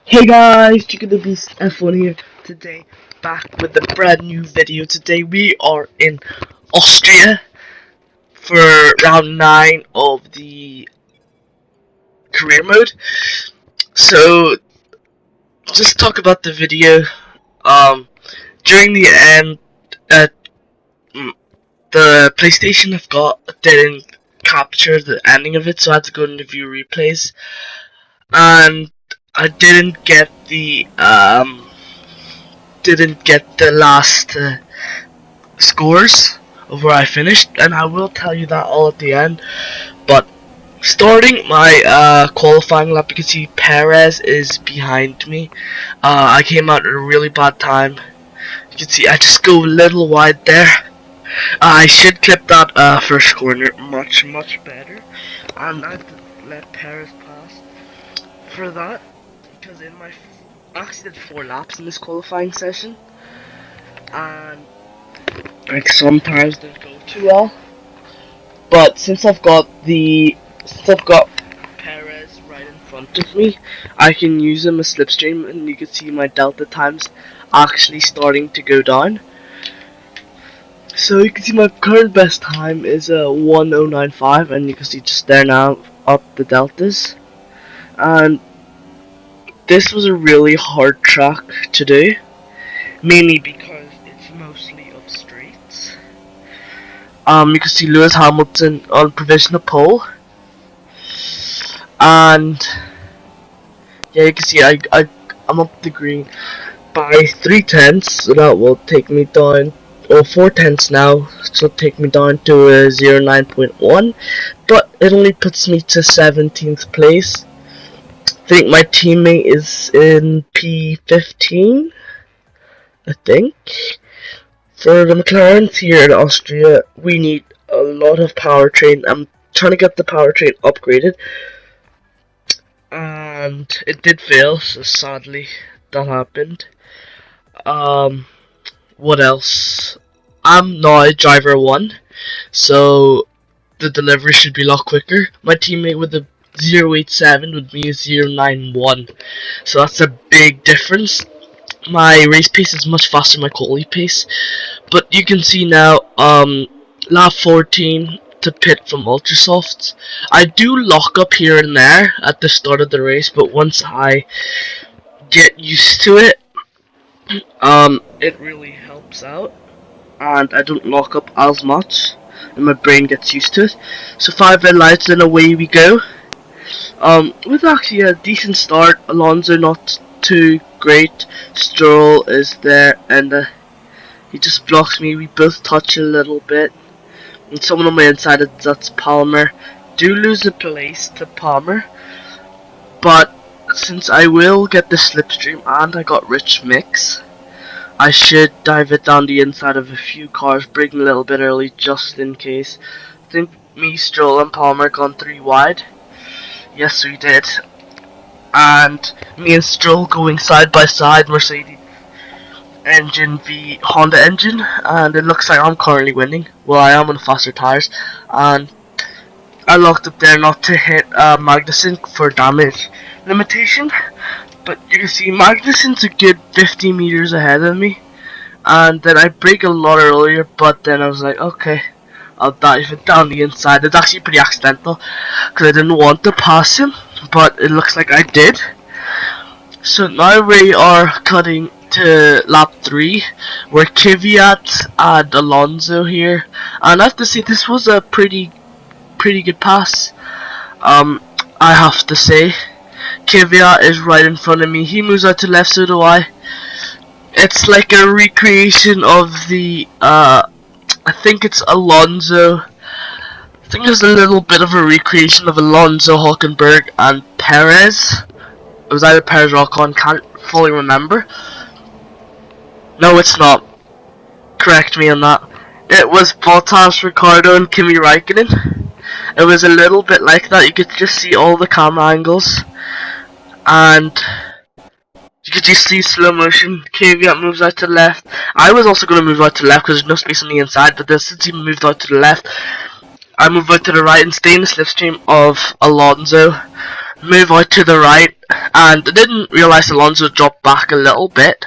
Hey guys, Jecothebeast F1 here. Today, back with a brand new video. Today we are in Austria for round 9 of the career mode. So, just talk about the video. During the end, the PlayStation I've got didn't capture the ending of it, so I had to go and view replays. And I didn't get the last scores of where I finished, and I will tell you that all at the end. But starting my qualifying lap, you can see Perez is behind me. I came out at a really bad time. You can see I just go a little wide there. I should clip that first corner much better, and I let Perez pass for that, because I actually did 4 laps in this qualifying session, and like sometimes didn't go too well. But since I've got Perez right in front of me, I can use him as slipstream, and you can see my delta times actually starting to go down. So you can see my current best time is 1:09.5, and you can see just there now up the deltas. And this was a really hard track to do, mainly because it's mostly up straights. You can see Lewis Hamilton on provisional pole, and yeah, you can see I'm up the green by 3/10, so that will take me down, or 4/10 now, so it'll take me down to a 09.1, but it only puts me to 17th place. I think my teammate is in P15, I think. For the McLarens here in Austria, we need a lot of powertrain. I'm trying to get the powertrain upgraded, and it did fail, so sadly that happened. What else? I'm now driver 1, so the delivery should be a lot quicker. My teammate with the 0.87 with me is 0.91, so that's a big difference. My race pace is much faster than my quality pace, but you can see now, lap 14 to pit from Ultrasofts. I do lock up here and there at the start of the race, but once I get used to it, it really helps out, and I don't lock up as much, and my brain gets used to it. So 5 red lights and away we go. With actually a decent start. Alonso not too great. Stroll is there, and he just blocks me. We both touch a little bit, and someone on my inside, that's Palmer. Do lose a place to Palmer, but since I will get the slipstream and I got rich mix, I should dive it down the inside of a few cars, braking a little bit early just in case. I think me, Stroll, and Palmer gone 3 wide. Yes, we did. And me and Stroll going side by side, Mercedes engine v Honda engine, and it looks like I'm currently winning. Well, I am on faster tires, and I locked up there not to hit Magnussen for damage limitation, but you can see Magnussen's a good 50 meters ahead of me, and then I brake a lot earlier, but then I was like, okay, I'll dive it down the inside. It's actually pretty accidental, because I didn't want to pass him, but it looks like I did. So now we are cutting to lap 3, where Kvyat and Alonso here, and I have to say this was a pretty good pass. I have to say, Kvyat is right in front of me. He moves out to left, so do I. It's like a recreation of the I think it's Alonso. I think there's a little bit of a recreation of Alonso, Hülkenberg, and Perez. It was either Perez or Ocon, can't fully remember. No, it's not. Correct me on that. It was Bottas, Ricardo, and Kimi Räikkönen. It was a little bit like that. You could just see all the camera angles, and you could just see slow motion. Kvyat moves out to the left. I was also going to move out to the left because there's no space on the inside, but since he moved out to the left, I move out to the right and stay in the slipstream of Alonso. Move out to the right and I didn't realise Alonso dropped back a little bit.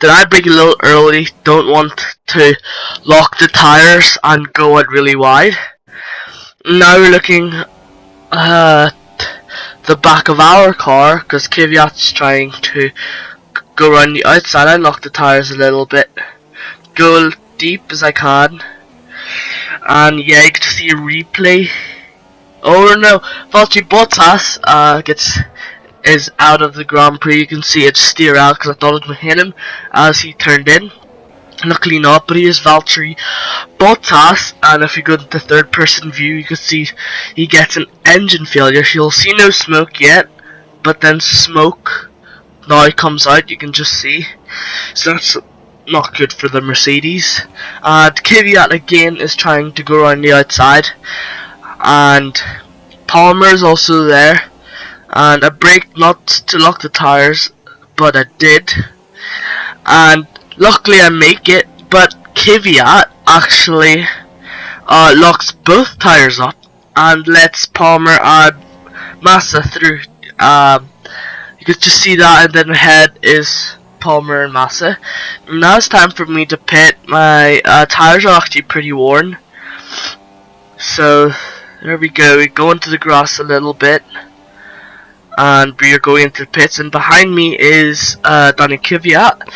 Then I brake a little early, don't want to lock the tyres and go out really wide. Now we're looking at the back of our car, because Kvyat's trying to go around the outside. I lock the tyres a little bit, go deep as I can, and yeah, you can just see a replay. Oh no, Valtteri Bottas is out of the Grand Prix. You can see it steer out because I thought it would hit him as he turned in. Luckily not, but he is Valtteri Bottas, and if you go to the third person view, you can see he gets an engine failure. You'll see no smoke yet, but then smoke now comes out, you can just see. So that's not good for the Mercedes. And Kvyat again is trying to go around the outside, and Palmer is also there, and I braked not to lock the tyres, but I did, and luckily I make it. But Kvyat actually locks both tyres up and lets Palmer and Massa through. You can just see that, and then ahead is Palmer and Massa. Now it's time for me to pit. My tyres are actually pretty worn, so there we go. We go into the grass a little bit, and we are going into the pits, and behind me is Danny Kvyat,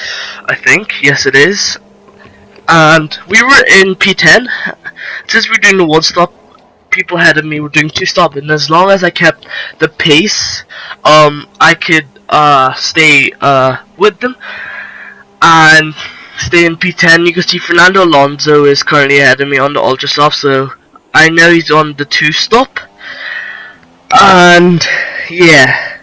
I think. Yes, it is. And we were in P10. Since we're doing the one stop, people ahead of me were doing two stop, and as long as I kept the pace, I could stay with them and stay in P10. You can see Fernando Alonso is currently ahead of me on the ultra stop, so I know he's on the two stop. And yeah,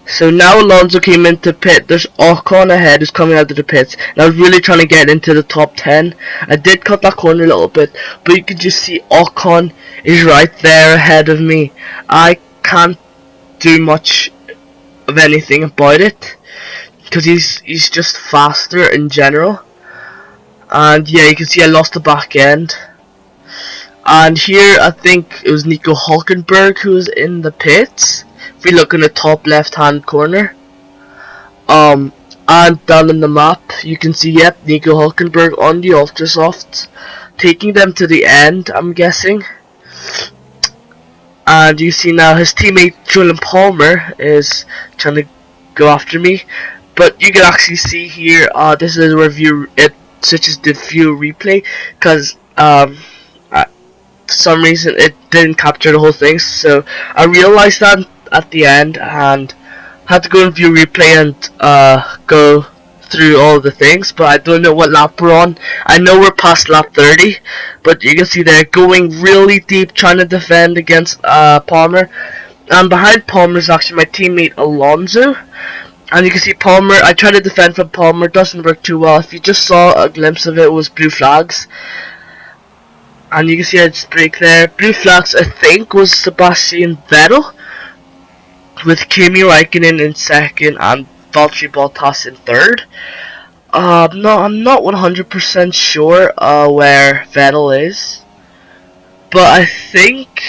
so now Alonso came into pit. There's Ocon ahead who's coming out of the pits, and I was really trying to get into the top 10. I did cut that corner a little bit, but you can just see Ocon is right there ahead of me. I can't do much of anything about it because he's just faster in general. And yeah, you can see I lost the back end. And here I think it was Nico Hülkenberg who was in the pits. If we look in the top left hand corner, and down in the map you can see, yep, Nico Hülkenberg on the ultra softs, taking them to the end, I'm guessing. And you see now his teammate Julian Palmer is trying to go after me, but you can actually see here, this is where it switches to view replay, because for some reason it didn't capture the whole thing. So I realized that at the end and had to go and view replay and go through all the things, but I don't know what lap we're on. I know we're past lap 30, but you can see they're going really deep trying to defend against Palmer, and behind Palmer is actually my teammate Alonso. And you can see Palmer, I tried to defend from Palmer, doesn't work too well. If you just saw a glimpse of it, was blue flags. And you can see I just brake there. Blue flags, I think, was Sebastian Vettel, with Kimi Räikkönen in second and Valtteri Bottas in third. I'm not 100% sure where Vettel is, but I think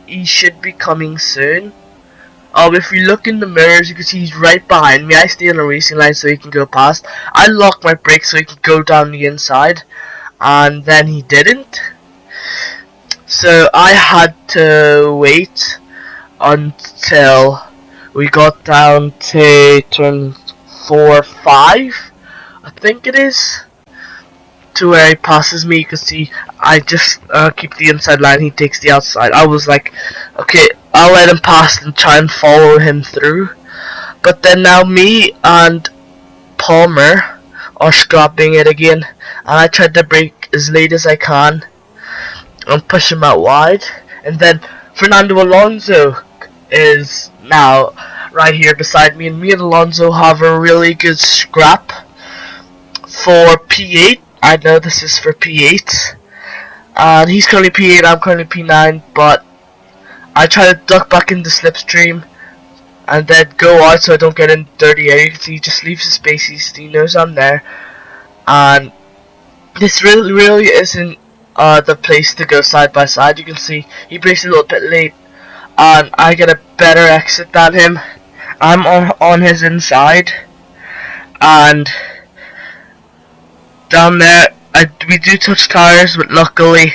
he should be coming soon. If we look in the mirrors, you can see he's right behind me. I stay on a racing line so he can go past. I locked my brakes so he could go down the inside, and then he didn't. So I had to wait until we got down to turn 4, 5, I think it is, to where he passes me. You can see I just keep the inside line, he takes the outside. I was like, okay, I'll let him pass and try and follow him through. But then now me and Palmer are scrapping it again, and I tried to brake as late as I can and push him out wide. And then Fernando Alonso is now right here beside me, and me and Alonso have a really good scrap for P8. I know this is for P8, and he's currently P8, I'm currently P9, but I try to duck back into slipstream and then go out so I don't get in dirty air. You can see he just leaves the space, he knows I'm there, and this really isn't the place to go side by side. You can see he brakes a little bit late, and I get a better exit than him, I'm on his inside, and down there we do touch tires, but luckily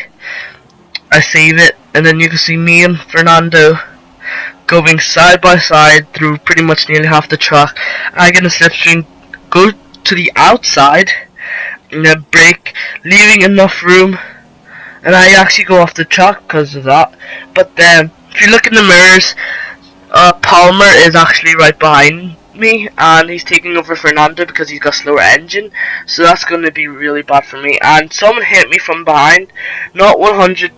I save it, and then you can see me and Fernando going side by side through pretty much nearly half the track. I get a slipstream, go to the outside, and then brake, leaving enough room, and I actually go off the track because of that. But then, if you look in the mirrors, Palmer is actually right behind me, and he's taking over Fernando because he's got slower engine, so that's going to be really bad for me. And someone hit me from behind, not 100%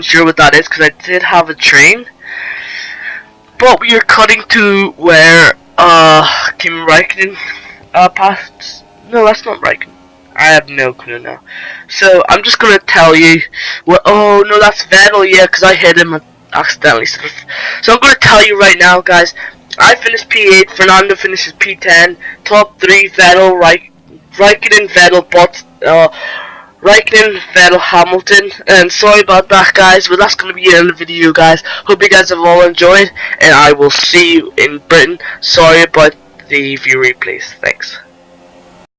sure what that is because I did have a train. But we are cutting to where Kim Raikkonen passed. No, that's not Raikkonen. I have no clue now. So I'm just gonna tell you what. Oh no, that's Vettel. Yeah, because I hit him accidentally. So I'm gonna tell you right now, guys. I finished P8. Fernando finishes P10. Top 3: Vettel, Raikkonen, Vettel, Raikkonen, Vettel, Hamilton. And sorry about that, guys, but that's gonna be it in the video, guys. Hope you guys have all enjoyed, and I will see you in Britain. Sorry about the view replays. Thanks.